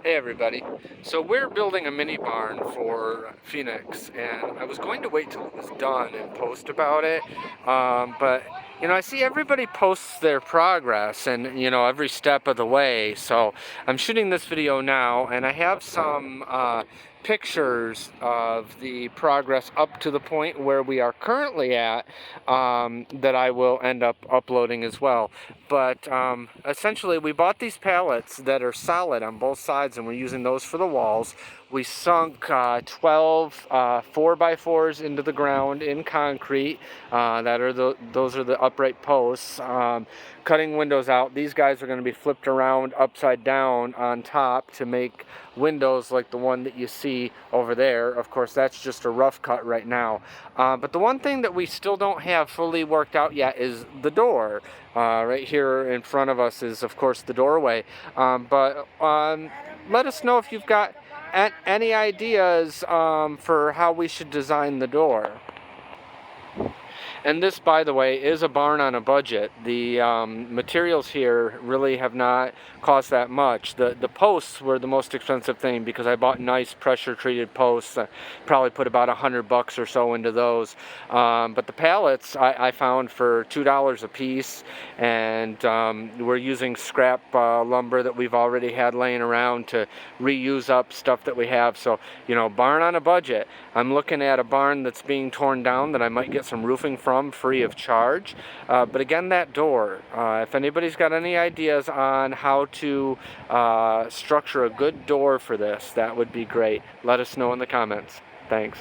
Hey everybody. So we're building a mini barn for Phoenix, and I was going to wait till it was done and post about it, but I see everybody posts their progress and every step of the way. So I'm shooting this video now, and I have some pictures of the progress up to the point where we are currently at, that I will end up uploading as well. But essentially, we bought these pallets that are solid on both sides, and we're using those for the walls. We sunk 12 4x4s into the ground in concrete. Those are the upright posts. Cutting windows out. These guys are going to be flipped around upside down on top to make windows like the one that you see over there. Of course, that's just a rough cut right now. But the one thing that we still don't have fully worked out yet is the door. Right here in front of us is, of course, the doorway. Let us know if you've got any ideas for how we should design the door. And this, by the way, is a barn on a budget. The materials here really have not cost that much. The posts were the most expensive thing because I bought nice pressure-treated posts. Probably put about $100 or so into those. But the pallets I found for $2 a piece, and we're using scrap lumber that we've already had laying around to reuse up stuff that we have. So, barn on a budget. I'm looking at a barn that's being torn down that I might get some roofing from free of charge. But again, that door, if anybody's got any ideas on how to structure a good door for this, that would be great. Let us know in the comments. Thanks.